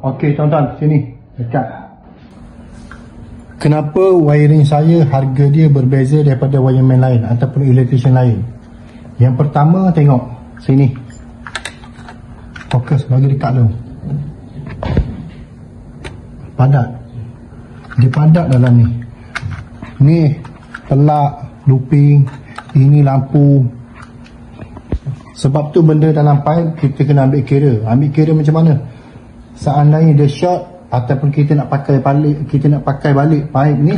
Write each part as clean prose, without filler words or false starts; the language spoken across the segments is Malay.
Okey tuan-tuan, sini dekat. Kenapa wiring saya harga dia berbeza daripada wireman lain ataupun electrician lain? Yang pertama, tengok sini. Fokus bagi dekat tu. Padat. Dia padat dalam ni. Ni pelak, looping, ini lampu. Sebab tu benda dalam pipe kita kena ambil kira. Ambil kira macam mana? Seandainya dia short ataupun kita nak pakai balik, pipe ni,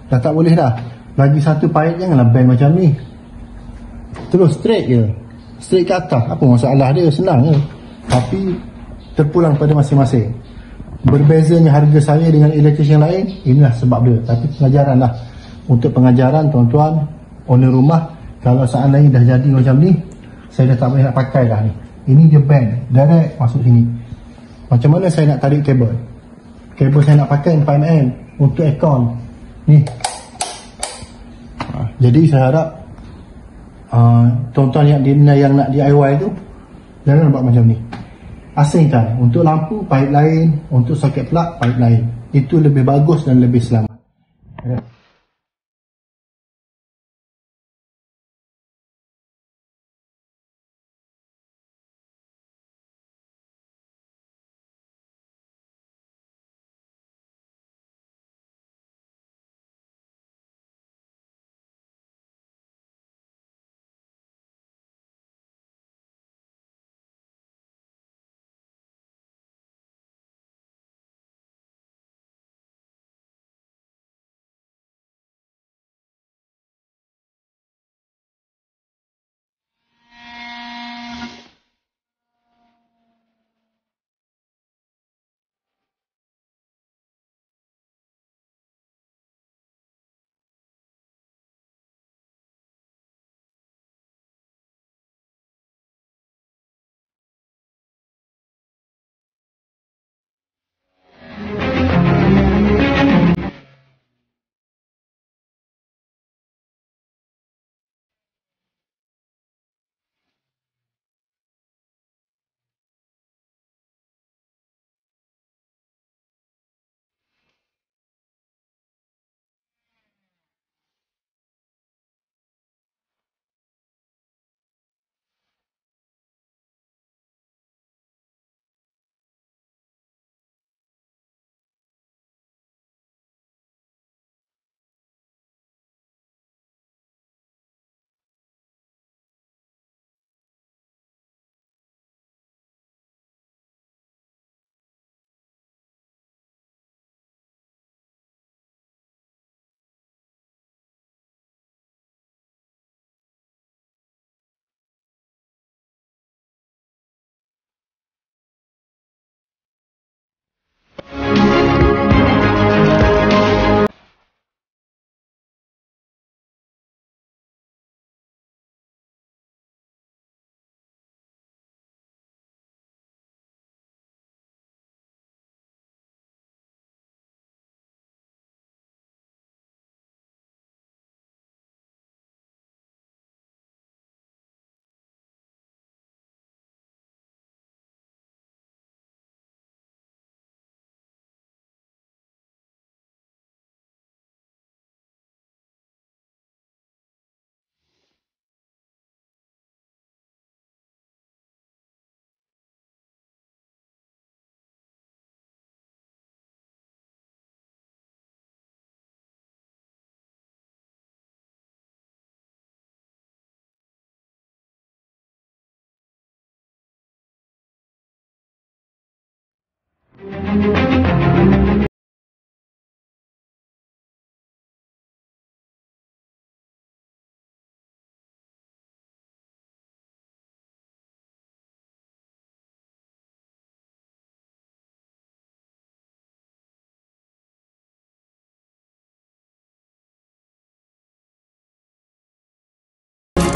dah tak boleh dah. Lagi satu pipe janganlah bend macam ni. Terus straight je. Straight ke atas. Apa masalah dia? Senang je. Tapi terpulang pada masing-masing. Berbezanya harga saya dengan electrician lain, inilah sebab dia. Tapi pengajaran lah. Untuk pengajaran tuan-tuan, owner rumah, kalau seandainya dah jadi macam ni, saya dah tak boleh nak pakai dah ni. Ini dia bend, direct masuk sini. Macam mana saya nak tarik kabel? Kabel saya nak pakai 5mm untuk aircon ni. Jadi saya harap tuan-tuan yang nak DIY tu jangan buat macam ni. Asingkan untuk lampu pipe lain, untuk soket plug pipe lain. Itu lebih bagus dan lebih selamat.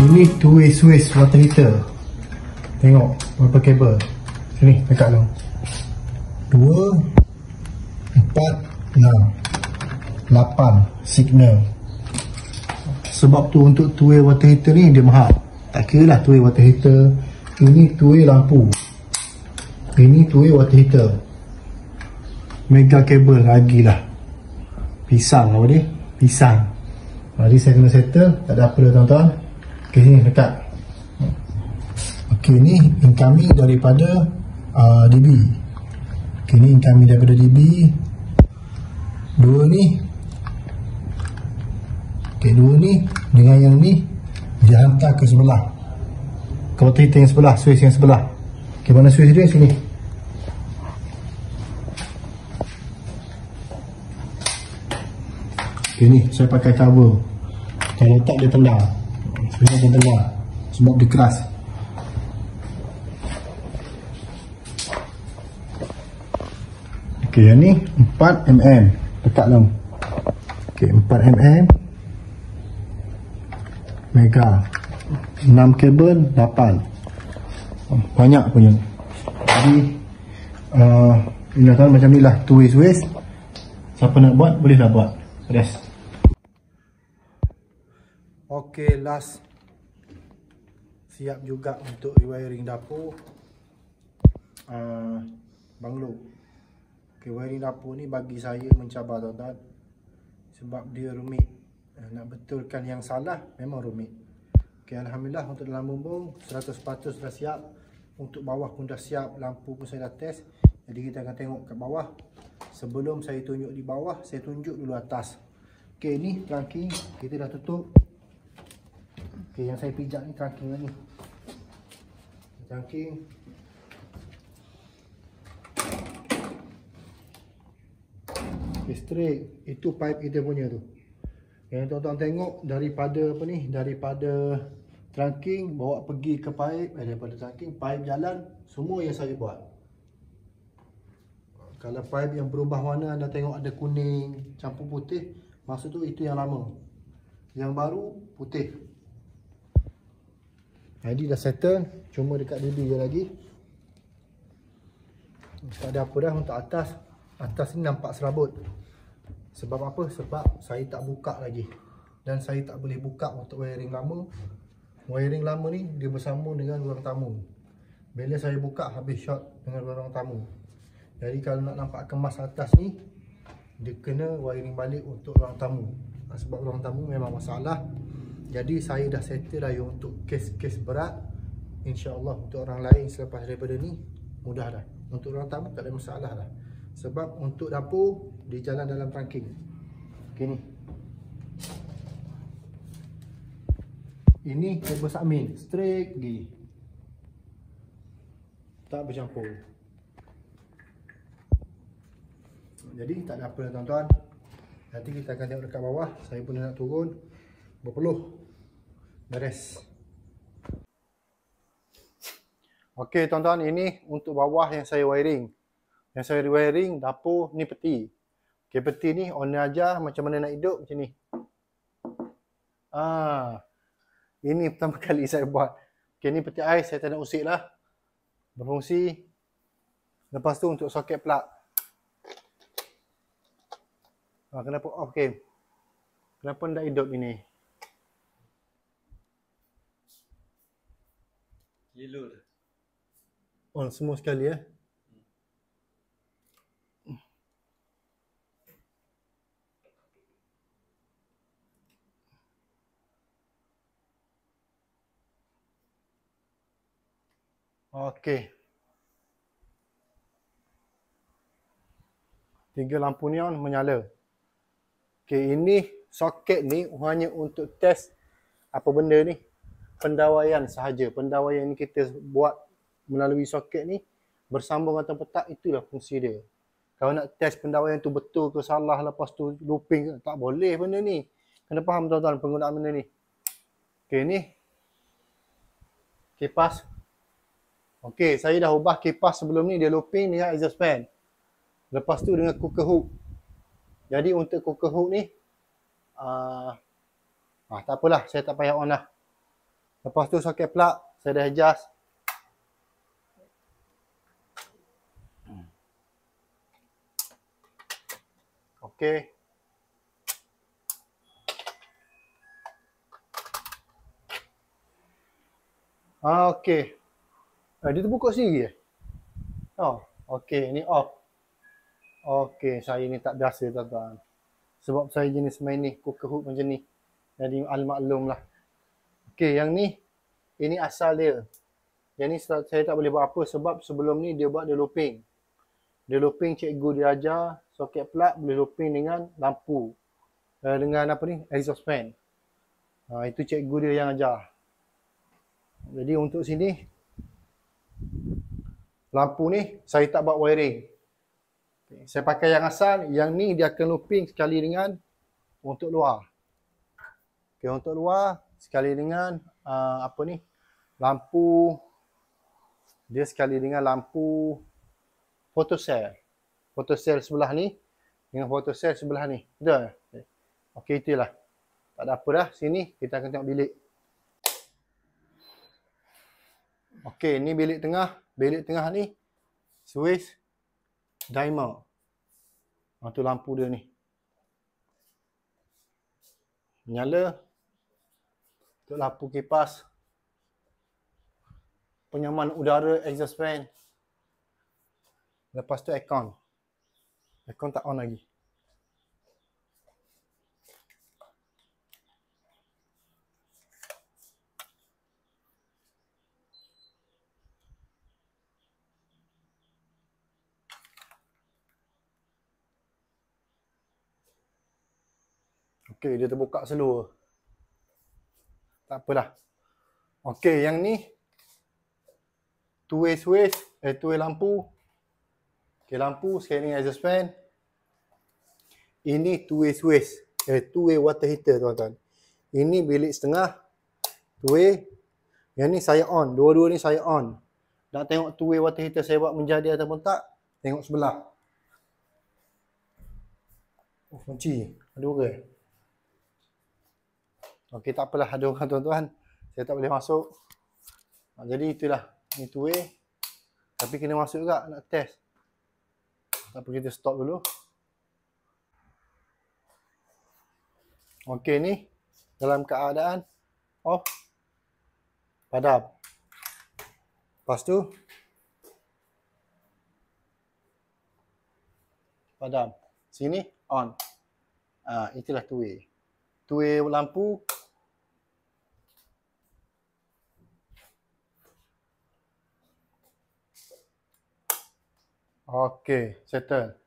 Ini two-way switch water heater. Tengok berapa kabel. Sini dekat lu. 2 4 6 8 signal. Sebab tu untuk two-way water heater ni dia mahal. Tak kira lah two-way water heater. Ini two-way lampu. Ini two-way water heater. mega kabel lagi lah. Pisang apa dia? Pisang. Jadi saya kena settle. Tak ada apa dah tuan-tuan. Ok, sini dekat. Ok, ni incoming daripada DB. Ok, ni incoming daripada DB. Dua ni. Ok, dua ni dengan yang ni dia hantar ke sebelah, ke water heater yang sebelah, switch yang sebelah. Ok, mana switch dia? Sini. Ok, ni saya pakai cover. Kalau tak dia tendang. Sebenarnya dia tendang sebab dia keras. Ok, yang ni 4mm dekat dalam. Ok, 4mm mega, 6 kabel 8. Banyak punya. Jadi ini lah macam ni lah, two way switch. Siapa nak buat bolehlah buat. Rest. Ok, last siap juga untuk rewiring dapur banglo. Ok, wiring dapur ni bagi saya mencabar tuan-tuan, sebab dia rumit. Nak betulkan yang salah memang rumit. Ok, Alhamdulillah untuk dalam bumbung 100% sudah siap. Untuk bawah pun dah siap, lampu pun saya dah test. Jadi kita akan tengok kat bawah. Sebelum saya tunjuk di bawah, saya tunjuk dulu atas. Ok, ni trunking kita dah tutup. Ok, yang saya pijak ni trunking ni. Trunking. Ok, straight. Itu pipe kita punya tu. Yang tuan-tuan tengok daripada apa ni, daripada trunking bawa pergi ke pipe, daripada trunking pipe jalan, semua yang saya buat. Kalau pipe yang berubah warna anda tengok ada kuning campur putih, maksud tu itu yang lama. Yang baru putih. Jadi dah settle, cuma dekat dinding je lagi. Tak ada apa dah untuk atas. Atas ni nampak serabut. Sebab apa? Sebab saya tak buka lagi. Dan saya tak boleh buka untuk wiring lama. Wiring lama ni dia bersambung dengan ruang tamu. Bila saya buka habis short dengan ruang tamu. Jadi kalau nak nampak kemas atas ni, dia kena wiring balik untuk ruang tamu. Sebab ruang tamu memang masalah. Jadi saya dah settle dah untuk kes-kes berat. InsyaAllah untuk orang lain selepas daripada ni mudah dah. Untuk ruang tamu tak ada masalah dah. Sebab untuk dapur dia jalan dalam trunking. Ok, ni. Ini kabel sakmin straight pergi. Tak bercampur. Jadi tak ada apa dah tuan-tuan. Nanti kita akan tengok dekat bawah. Saya pun nak turun berpeluh. Beres. Ok tuan-tuan, ini untuk bawah yang saya wiring. Yang saya wiring dapur ni peti. Ok, peti ni owner ajar macam mana nak hidup macam ni. Ini pertama kali saya buat. Ok, ni peti ais, saya tak nak usik lah. Berfungsi. Lepas tu untuk soket plug. Kenapa off game? Kenapa tak hidup ini? Yellow dah. On semua sekali ya. Okey. 3 lampu neon menyala. Okey, ini soket ni hanya untuk test apa benda ni. Pendawaian sahaja. Pendawaian ni kita buat melalui soket ni bersambung atau tak, itulah fungsi dia. Kalau nak test pendawaian tu betul ke salah, lepas tu looping ke, tak boleh benda ni. Kena faham tuan-tuan penggunaan benda ni. Okey, ni kipas. Okey, saya dah ubah kipas sebelum ni dia looping dengan exhaust fan. Lepas tu dengan cooker hook. Jadi untuk cooker hook ni tak apalah, saya tak payah on lah. Lepas tu soket plug saya dah adjust. Okey. Okey. Dia terbuka sendiri eh? Oh, okey, ni off. Okey, saya ni tak biasa tuan-tuan. Sebab saya jenis main ni, cooker hook macam ni. Jadi al-maklum lah. Okey, yang ni, ini asal dia. Yang ni saya tak boleh buat apa sebab sebelum ni dia buat dia looping. Dia looping, cikgu dia ajar soket plug boleh looping dengan lampu. Dengan apa ni, exhaust fan. Itu cikgu dia yang ajar. Jadi untuk sini, lampu ni saya tak buat wiring. Saya pakai yang asal, yang ni dia akan looping sekali dengan untuk luar. Okay, untuk luar sekali dengan apa ni, lampu, dia sekali dengan lampu photocell. Photocell sebelah ni dengan photocell sebelah ni. Betul? Okey, itulah. Tak ada apa dah. Sini kita akan tengok bilik. Okey, ni bilik tengah. Bilik tengah ni switch dimmer. Tu lampu dia ni. Nyala. Untuk lampu kipas. Penyaman udara exhaust fan. Lepas tu aircon. Aircon tak on lagi. Okey, dia terbuka slow. Tak apalah. Okey, yang ni two-way switch, two-way lampu. Okey, lampu sekali dengan exhaust fan. Ini two-way switch, two-way water heater tuan-tuan. Ini bilik setengah, two-way. Yang ni saya on, dua-dua ni saya on. Nak tengok two-way water heater saya buat menjadi ataupun tak, tengok sebelah. Oh, kunci. Ada orang. Okey, tak apalah, ada orang tuan-tuan. Saya tak boleh masuk. Jadi itulah, ni two-way. Tapi kena masuk juga nak test. Tak apa, kita stop dulu. Okey, ni dalam keadaan off, padam. Lepas tu padam. Sini on. Itulah two-way. Two-way lampu. Okey, settle.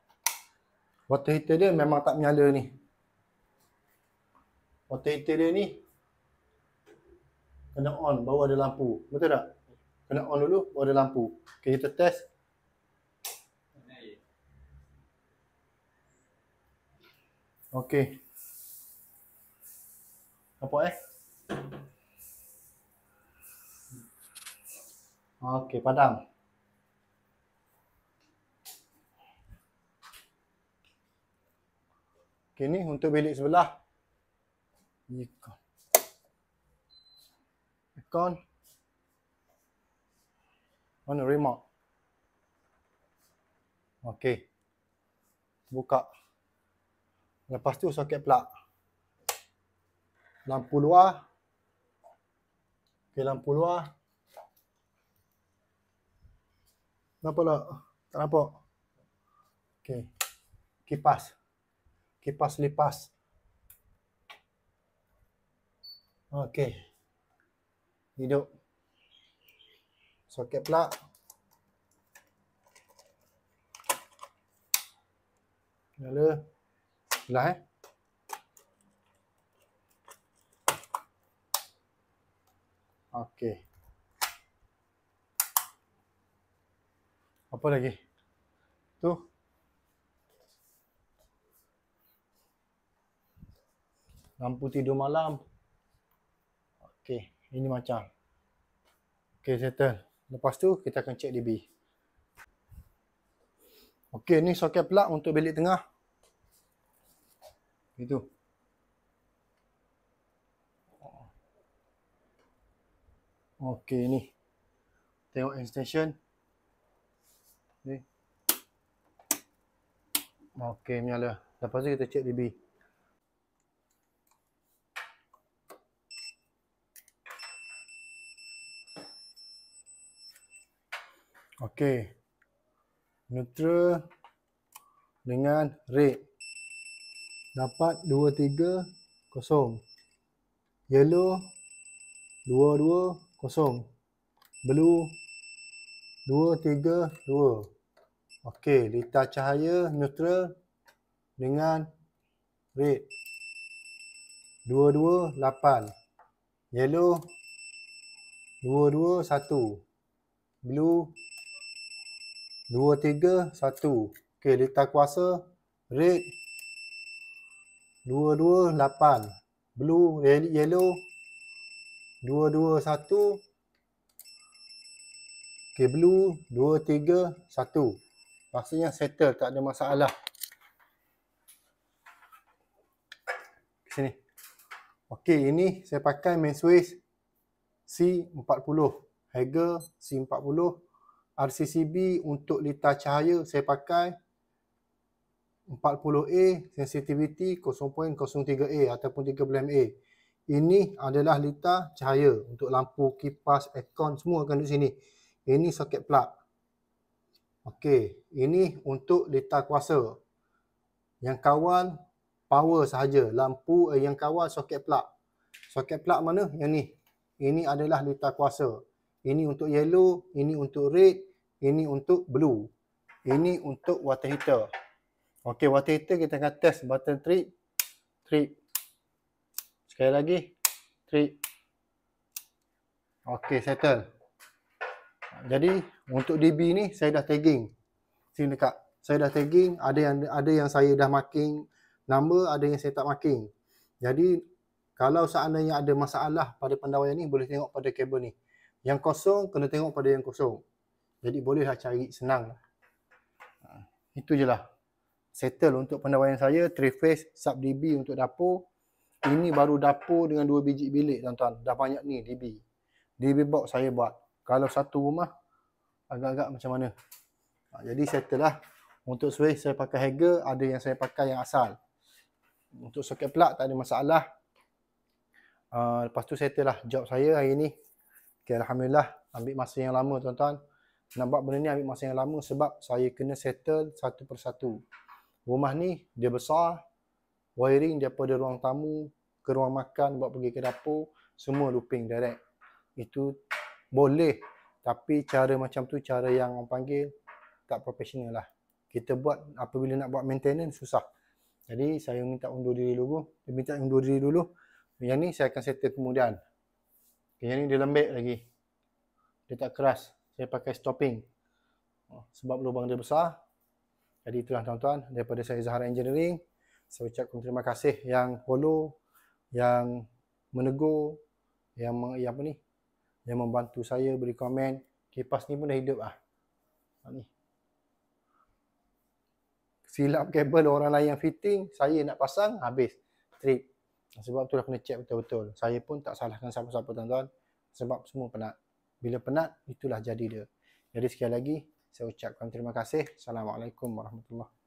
Water heater dia memang tak menyala ni. Water heater dia ni kena on, baru ada lampu. Betul tak? Kena on dulu, baru ada lampu. Okay, kita test. Okey. Nampak Okey, padam. Okey, ni untuk bilik sebelah. Aircon. Mana remote? Okey. Buka. Lepas tu soket plug. Lampu luar. Okey, lampu luar. Nampak tak? Tak nampak? Okey. Kipas. Kipas lipas. Okey. Hidup. Soket plug. Nyala. Belah Okey. Apa lagi? Tu. Lampu tidur malam. Okey, ini macam. Okey, settle. Lepas tu kita akan check DB. Okey, ni soket plug untuk bilik tengah. Itu. Okey, ni. Tengok extension. Ni. Okey, menyala. Lepas tu kita check DB. Okey. Neutral. dengan red. Dapat 230. Yellow 220. Blue 232. Okey, lita cahaya neutral dengan red 228. Yellow 221. Blue 231. Okey, lita kuasa red 228. Blue, yellow 221. Okey, blue 231. Maksudnya settle, tak ada masalah. Sini. Okey, ini saya pakai main switch C40, Hagger C40, RCCB untuk lita cahaya saya pakai 40A, sensitivity 0.03A ataupun 13A. Ini adalah lita cahaya untuk lampu, kipas, aircon semua akan duduk sini. Ini soket plug. Okey, ini untuk lita kuasa. Yang kawal power sahaja, lampu yang kawal soket plug. Soket plug mana? Yang ni. Ini adalah lita kuasa. Ini untuk yellow, ini untuk red, ini untuk blue. Ini untuk water heater. Okey, water heater kita akan test button trip. Trip. Sekali lagi. Trip. Okey, settle. Jadi untuk DB ni saya dah tagging. Sini dekat. Saya dah tagging, ada yang saya dah marking number, ada yang saya tak marking. Jadi kalau seandainya ada masalah pada pendawaian ni, boleh tengok pada kabel ni. Yang kosong kena tengok pada yang kosong. Jadi bolehlah cari, senang. Itu je lah. Settle untuk pendawaian saya, 3 phase sub DB untuk dapur. Ini baru dapur dengan 2 biji bilik tuan-tuan. Dah banyak ni DB. DB box saya buat. Kalau satu rumah, agak-agak macam mana. Jadi settle lah. Untuk switch saya pakai Hagger, ada yang saya pakai yang asal. Untuk soket plug tak ada masalah. Lepas tu settle lah job saya hari ni. Okay, Alhamdulillah, ambil masa yang lama tuan-tuan. Nak buat benda ni ambil masa yang lama sebab saya kena settle satu persatu. Rumah ni dia besar, wiring daripada ruang tamu ke ruang makan, buat pergi ke dapur, semua looping direct. Itu boleh, tapi cara macam tu cara yang orang panggil tak profesional lah. Kita buat apabila nak buat maintenance susah. Jadi saya minta undur diri dulu. Yang ni saya akan settle kemudian. Yang ni dia lembek lagi. Dia tak keras. Saya pakai stopping. Sebab lubang dia besar. Jadi itulah tuan-tuan. Daripada saya Zahara Engineering. Saya ucapkan terima kasih yang follow, yang menegur, yang membantu saya beri komen. Kipas ni pun dah hidup lah. Ni. Silap kabel orang lain yang fitting, saya nak pasang, habis. Trip. Sebab tu dah kena check betul-betul. Saya pun tak salahkan siapa-siapa tuan-tuan. Sebab semua penat. Bila penat, itulah jadi dia. Jadi sekali lagi, saya ucapkan terima kasih. Assalamualaikum warahmatullahi wabarakatuh.